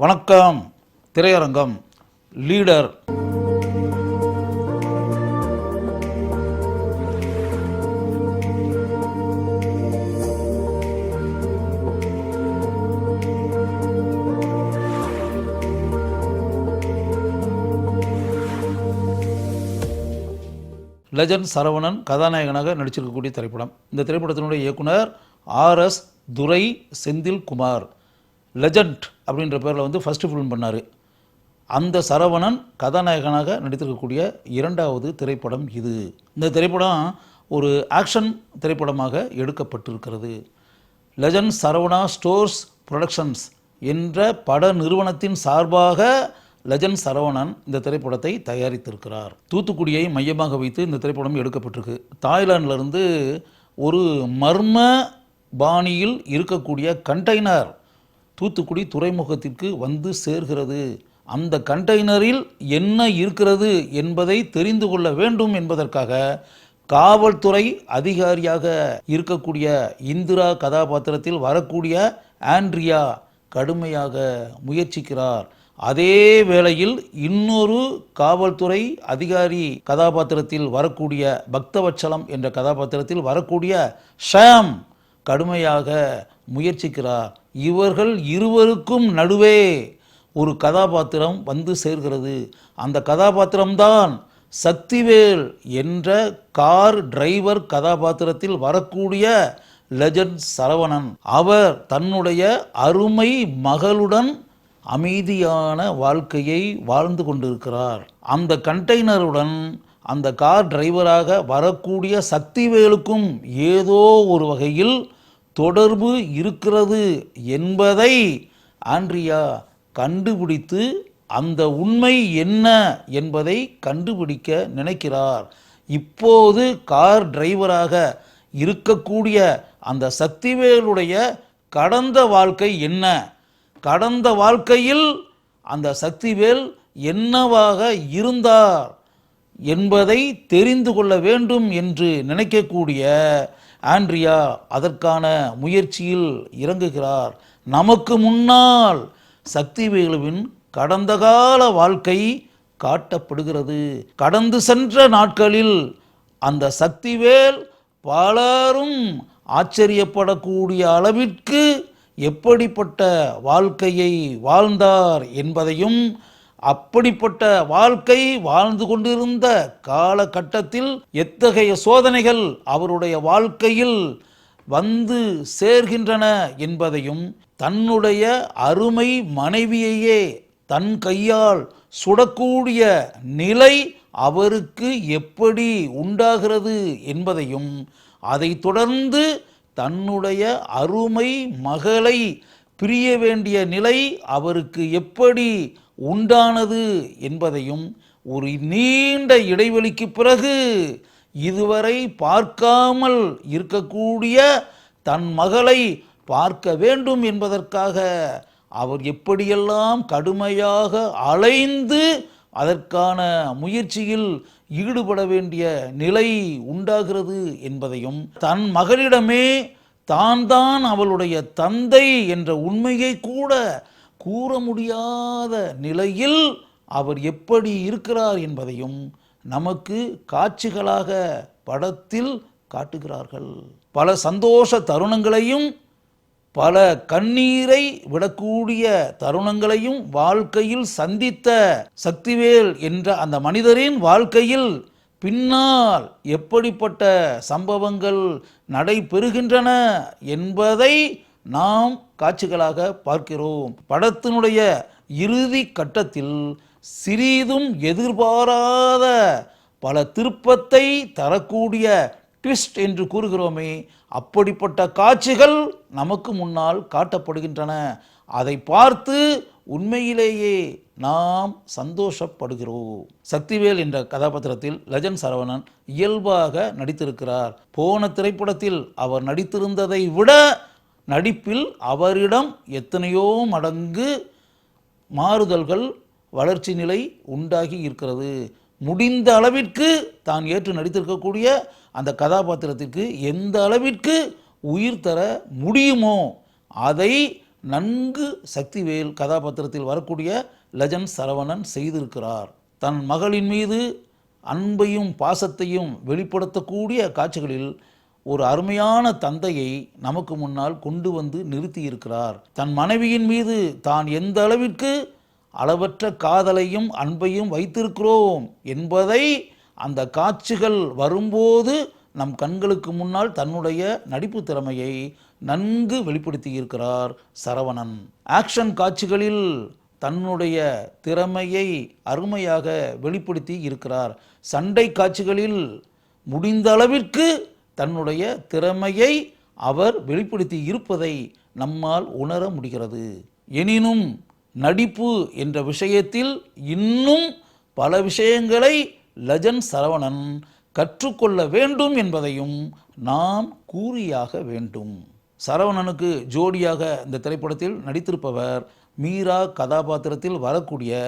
வணக்கம். திரையரங்கம் leader. Legend Saravanan கதாநாயகனாக நடிச்சிருக்கக்கூடிய திரைப்படம். இந்த திரைப்படத்தினுடைய இயக்குனர் RS துரை செந்தில்குமார். லெஜண்ட் அப்படின்ற பேரில் ஃபஸ்ட்டு ஃபிலிம் பண்ணார். அந்த சரவணன் கதாநாயகனாக நடித்திருக்கக்கூடிய இரண்டாவது திரைப்படம் இது. இந்த திரைப்படம் ஒரு ஆக்ஷன் திரைப்படமாக எடுக்கப்பட்டிருக்கிறது. லெஜண்ட் சரவணா ஸ்டோர்ஸ் புரொடக்ஷன்ஸ் என்ற பட நிறுவனத்தின் சார்பாக லெஜண்ட் சரவணன் இந்த திரைப்படத்தை தயாரித்திருக்கிறார். தூத்துக்குடியை மையமாக வைத்து இந்த திரைப்படம் எடுக்கப்பட்டிருக்கு. தாய்லாந்திலிருந்து ஒரு மர்ம பாணியில் இருக்கக்கூடிய கண்டெய்னர் தூத்துக்குடி துறைமுகத்திற்கு வந்து சேர்கிறது. அந்த கண்டெய்னரில் என்ன இருக்கிறது என்பதை தெரிந்து கொள்ள வேண்டும் என்பதற்காக காவல்துறை அதிகாரியாக இருக்கக்கூடிய இந்திரா கதாபாத்திரத்தில் வரக்கூடிய ஆண்ட்ரியா கடுமையாக முயற்சிக்கிறார். அதே வேளையில் இன்னொரு காவல்துறை அதிகாரி கதாபாத்திரத்தில் வரக்கூடிய பக்தவச்சலம் என்ற கதாபாத்திரத்தில் வரக்கூடிய ஷாம் கடுமையாக முயற்சிக்கிறார். இவர்கள் இருவருக்கும் நடுவே ஒரு கதாபாத்திரம் வந்து சேர்கிறது. அந்த கதாபாத்திரம்தான் சக்திவேல் என்ற கார் டிரைவர் கதாபாத்திரத்தில் வரக்கூடிய லெஜண்ட் சரவணன். அவர் தன்னுடைய அருமை மகளுடன் அமைதியான வாழ்க்கையை வாழ்ந்து கொண்டிருக்கிறார். அந்த கண்டெய்னருடன் அந்த கார் டிரைவராக வரக்கூடிய சக்திவேலுக்கும் ஏதோ ஒரு வகையில் தொடர்பு இருக்கிறது என்பதை ஆண்ட்ரியா கண்டுபிடித்து அந்த உண்மை என்ன என்பதை கண்டுபிடிக்க நினைக்கிறார். இப்போது கார் டிரைவராக இருக்கக்கூடிய அந்த சக்திவேலுடைய கடந்த வாழ்க்கை என்ன, கடந்த வாழ்க்கையில் அந்த சக்திவேல் என்னவாக இருந்தார் என்பதை தெரிந்து கொள்ள வேண்டும் என்று நினைக்கக்கூடிய ஆண்ட்ரியா அதற்கான முயற்சியில் இறங்குகிறார். நமக்கு முன்னால் சக்திவேலுவின் கடந்த கால வாழ்க்கை காட்டப்படுகிறது. கடந்து சென்ற நாட்களில் அந்த சக்திவேல் பலரும் ஆச்சரியப்படக்கூடிய அளவிற்கு எப்படிப்பட்ட வாழ்க்கையை வாழ்ந்தார் என்பதையும், அப்படிப்பட்ட வாழ்க்கை வாழ்ந்து கொண்டிருந்த காலகட்டத்தில் எத்தகைய சோதனைகள் அவருடைய வாழ்க்கையில் வந்து சேர்கின்றன என்பதையும், தன்னுடைய அருமை மனைவியையே தன் கையால் சுடக்கூடிய நிலை அவருக்கு எப்படி உண்டாகிறது என்பதையும், அதைத் தொடர்ந்து தன்னுடைய அருமை மகளை பிரிய வேண்டிய நிலை அவருக்கு எப்படி உண்டானது என்பதையும், ஒரு நீண்ட இடைவெளிக்கு பிறகு இதுவரை பார்க்காமல் இருக்கக்கூடிய தன் மகளை பார்க்க வேண்டும் என்பதற்காக அவர் எப்படியெல்லாம் கடுமையாக அலைந்து அதற்கான முயற்சியில் ஈடுபட வேண்டிய நிலை உண்டாகிறது என்பதையும், தன் மகளிடமே தான் அவளுடைய தந்தை என்ற உண்மையை கூட கூற முடியாத நிலையில் அவர் எப்படி இருக்கிறார் என்பதையும் நமக்கு காட்சிகளாக படத்தில் காட்டுகிறார்கள். பல சந்தோஷ தருணங்களையும் பல கண்ணீரை விடக்கூடிய தருணங்களையும் வாழ்க்கையில் சந்தித்த சக்திவேல் என்ற அந்த மனிதரின் வாழ்க்கையில் பின்னால் எப்படிப்பட்ட சம்பவங்கள் நடைபெறுகின்றன என்பதை நாம் காட்சிகளாக பார்க்கிறோம். படத்தினுடைய இறுதி கட்டத்தில் சிறிதும் எதிர்பாராத பல திருப்பத்தை தரக்கூடிய ட்விஸ்ட் என்று கூறுகிறோமே, அப்படிப்பட்ட காட்சிகள் நமக்கு முன்னால் காட்டப்படுகின்றன. அதை பார்த்து உண்மையிலேயே நாம் சந்தோஷப்படுகிறோம். சக்திவேல் என்ற கதாபாத்திரத்தில் லெஜண்ட் சரவணன் இயல்பாக நடித்திருக்கிறார். போன திரைப்படத்தில் அவர் நடித்திருந்ததை விட நடிப்பில் அவரிடம் எத்தனையோ மடங்கு மாறுதல்கள் வளர்ச்சி நிலை உண்டாகி இருக்கிறது. முடிந்த அளவிற்கு தான் ஏற்று நடித்திருக்கக்கூடிய அந்த கதாபாத்திரத்திற்கு எந்த அளவிற்கு உயிர் தர முடியுமோ அதை நன்கு சக்திவேல் கதாபாத்திரத்தில் வரக்கூடிய லெஜண்ட் சரவணன் செய்திருக்கிறார். தன் மகளின் மீது அன்பையும் பாசத்தையும் வெளிப்படுத்தக்கூடிய காட்சிகளில் ஒரு அருமையான தந்தையை நமக்கு முன்னால் கொண்டு வந்து நிறுத்தி இருக்கிறார். தன் மனைவியின் மீது தான் எந்த அளவிற்கு அளவற்ற காதலையும் அன்பையும் வைத்திருக்கிறோம் என்பதை அந்த காட்சிகள் வரும்போது நம் கண்களுக்கு முன்னால் தன்னுடைய நடிப்பு திறமையை நன்கு வெளிப்படுத்தி இருக்கிறார் சரவணன். ஆக்ஷன் காட்சிகளில் தன்னுடைய திறமையை அருமையாக வெளிப்படுத்தி இருக்கிறார். சண்டை காட்சிகளில் முடிந்த அளவிற்கு தன்னுடைய திறமையை அவர் வெளிப்படுத்தி இருப்பதை நம்மால் உணர முடிகிறது. எனினும் நடிப்பு என்ற விஷயத்தில் இன்னும் பல விஷயங்களை லெஜண்ட் சரவணன் கற்றுக்கொள்ள வேண்டும் என்பதையும் நாம் கூறியாக வேண்டும். சரவணனுக்கு ஜோடியாக இந்த திரைப்படத்தில் நடித்திருப்பவர் மீரா கதாபாத்திரத்தில் வரக்கூடிய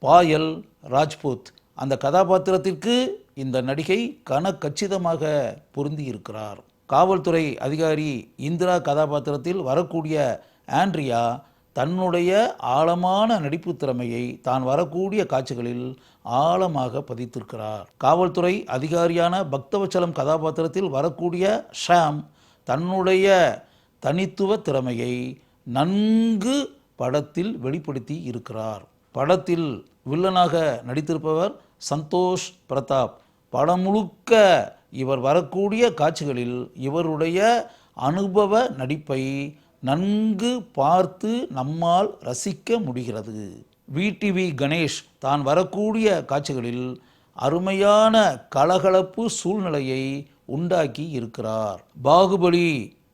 பாயல் ராஜ்புத். அந்த கதாபாத்திரத்திற்கு இந்த நடிகை கச்சிதமாக பொருந்தி இருக்கிறார். காவல்துறை அதிகாரி இந்திரா கதாபாத்திரத்தில் வரக்கூடிய ஆண்ட்ரியா தன்னுடைய ஆழமான நடிப்பு திறமையை தான் வரக்கூடிய காட்சிகளில் ஆழமாக பதித்திருக்கிறார். காவல்துறை அதிகாரியான பக்தவச்சலம் கதாபாத்திரத்தில் வரக்கூடிய ஷாம் தன்னுடைய தனித்துவ திறமையை நன்கு படத்தில் வெளிப்படுத்தி இருக்கிறார். படத்தில் வில்லனாக நடித்திருப்பவர் சந்தோஷ் பிரதாப். படம் முழுக்க இவர் வரக்கூடிய காட்சிகளில் இவருடைய அனுபவ நடிப்பை நன்கு பார்த்து நம்மால் ரசிக்க முடிகிறது. விடிவி கணேஷ் தான் வரக்கூடிய காட்சிகளில் அருமையான கலகலப்பு சூழ்நிலையை உண்டாக்கி இருக்கிறார். பாகுபலி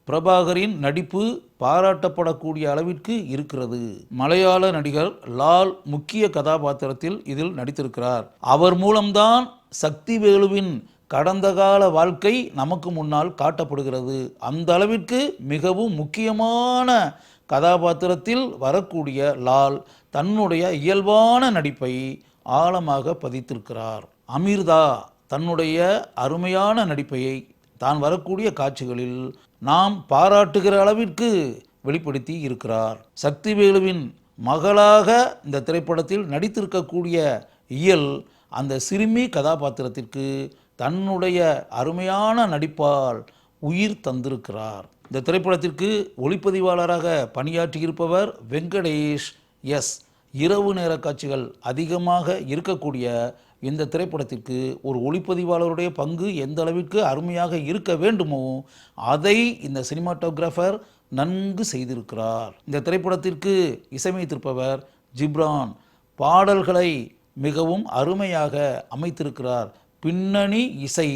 பிரபாகரின் நடிப்பு பாராட்டப்படக்கூடிய அளவிற்கு இருக்கிறது. மலையாள நடிகர் லால் முக்கிய கதாபாத்திரத்தில் இதில் நடித்திருக்கிறார். அவர் மூலம்தான் சக்திவேலுவின் கடந்த கால வாழ்க்கை நமக்கு முன்னால் காட்டப்படுகிறது. அந்த அளவிற்கு மிகவும் முக்கியமான கதாபாத்திரத்தில் வரக்கூடிய லால் தன்னுடைய இயல்பான நடிப்பை ஆழமாக பதித்திருக்கிறார். அமிர்தா தன்னுடைய அருமையான நடிப்பை தான் வரக்கூடிய காட்சிகளில் நாம் பாராட்டுகிற அளவிற்கு வெளிப்படுத்தி இருக்கிறார். சக்திவேலுவின் மகளாக இந்த திரைப்படத்தில் நடித்திருக்கக்கூடிய இயல் அந்த சிறுமி கதாபாத்திரத்திற்கு தன்னுடைய அருமையான நடிப்பால் உயிர் தந்திருக்கிறார். இந்த திரைப்படத்திற்கு ஒளிப்பதிவாளராக பணியாற்றியிருப்பவர் வெங்கடேஷ் எஸ். இரவு நேர காட்சிகள் அதிகமாக இருக்கக்கூடிய இந்த திரைப்படத்திற்கு ஒரு ஒளிப்பதிவாளருடைய பங்கு எந்த அளவிற்கு அருமையாக இருக்க வேண்டுமோ அதை இந்த சினிமாட்டோகிராஃபர் நன்கு செய்திருக்கிறார். இந்த திரைப்படத்திற்கு இசையமைத்திருப்பவர் ஜிப்ரான். பாடல்களை மிகவும் அருமையாக அமைத்திருக்கிறார். பின்னணி இசை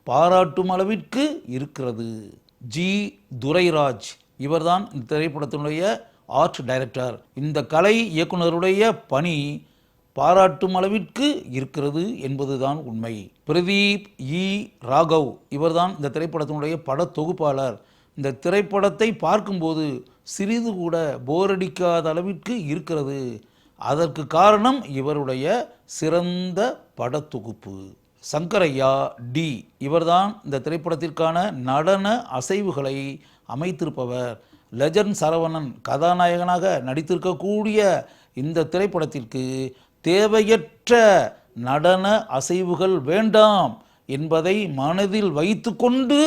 பாராட்டும் அளவிற்கு இருக்கிறது. ஜி துரைராஜ் இவர்தான் இந்த திரைப்படத்தினுடைய ஆர்ட் டைரக்டர். இந்த கலை இயக்குனருடைய பணி பாராட்டும் அளவிற்கு இருக்கிறது என்பதுதான் உண்மை. பிரதீப் இ ராகவ் இவர்தான் இந்த திரைப்படத்தினுடைய பட தொகுப்பாளர். இந்த திரைப்படத்தை பார்க்கும்போது சிறிது கூட போரடிக்காத அளவிற்கு இருக்கிறது. அதற்கு காரணம் இவருடைய சிறந்த படத்தொகுப்பு. சங்கரையா டி இவர்தான் இந்த திரைப்படத்திற்கான நடன அசைவுகளை அமைத்திருப்பவர். லெஜண்ட் சரவணன் கதாநாயகனாக நடித்திருக்கக்கூடிய இந்த திரைப்படத்திற்கு தேவையற்ற நடன அசைவுகள் வேண்டாம் என்பதை மனதில் வைத்து கொண்டு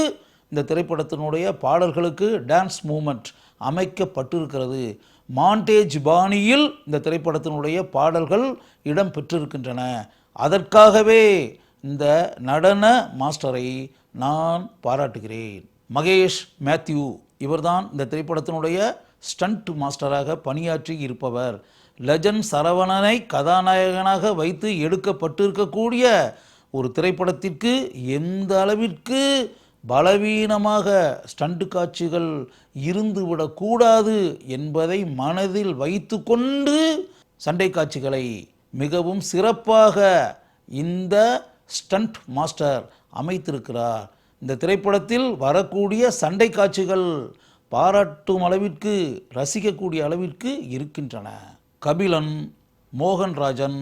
இந்த திரைப்படத்தினுடைய பாடல்களுக்கு டான்ஸ் மூமெண்ட் அமைக்கப்பட்டிருக்கிறது. மாண்டேஜ் பாணியில் இந்த திரைப்படத்தினுடைய பாடல்கள் இடம் பெற்றிருக்கின்றன. அதற்காகவே இந்த நடன மாஸ்டரை நான் பாராட்டுகிறேன். மகேஷ் மேத்யூ இவர்தான் இந்த திரைப்படத்தினுடைய ஸ்டண்ட் மாஸ்டராக பணியாற்றி இருப்பவர். லெஜண்ட் சரவணனை கதாநாயகனாக வைத்து எடுக்கப்பட்டிருக்கக்கூடிய ஒரு திரைப்படத்திற்கு எந்த அளவிற்கு பலவீனமாக ஸ்டண்ட் காட்சிகள் இருந்துவிடக்கூடாது என்பதை மனதில் வைத்து கொண்டு சண்டை காட்சிகளை மிகவும் சிறப்பாக இந்த ஸ்டண்ட் மாஸ்டர் அமைத்திருக்கிறார். இந்த திரைப்படத்தில் வரக்கூடிய சண்டை காட்சிகள் பாராட்டும் அளவிற்கு ரசிக்கக்கூடிய அளவிற்கு இருக்கின்றன. கபிலன், மோகன்ராஜன்,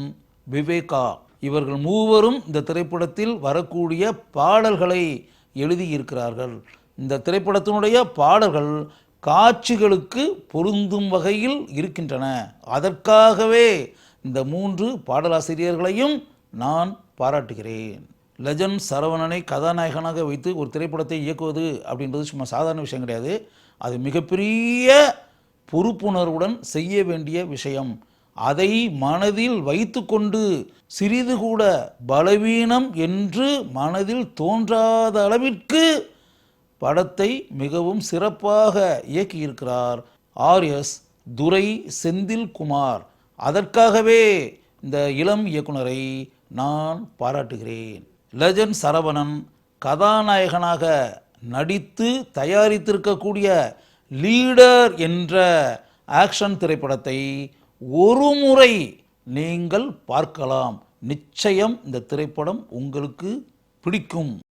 விவேகா இவர்கள் மூவரும் இந்த திரைப்படத்தில் வரக்கூடிய பாடல்களை எழுதியிருக்கிறார்கள். இந்த திரைப்படத்தினுடைய பாடல்கள் காட்சிகளுக்கு பொருந்தும் வகையில் இருக்கின்றன. அதற்காகவே இந்த 3 பாடலாசிரியர்களையும் நான் பாராட்டுகிறேன். லெஜண்ட் சரவணனை கதாநாயகனாக வைத்து ஒரு திரைப்படத்தை இயக்குவது அப்படின்றது சும்மா சாதாரண விஷயம் கிடையாது. அது மிகப்பெரிய பொறுப்புணர்வுடன் செய்ய வேண்டிய விஷயம். அதை மனதில் வைத்துக்கொண்டு சிறிது கூட பலவீனம் என்று மனதில் தோன்றாத அளவிற்கு படத்தை மிகவும் சிறப்பாக இயக்கியிருக்கிறார் ஆர்எஸ் துரை செந்தில்குமார். அதற்காகவே இந்த இளம் இயக்குனரை நான் பாராட்டுகிறேன். லெஜண்ட் சரவணன் கதாநாயகனாக நடித்து தயாரித்திருக்கக்கூடிய லீடர் என்ற ஆக்ஷன் திரைப்படத்தை ஒரு முறை நீங்கள் பார்க்கலாம். நிச்சயம் இந்த திரைப்படம் உங்களுக்கு பிடிக்கும்.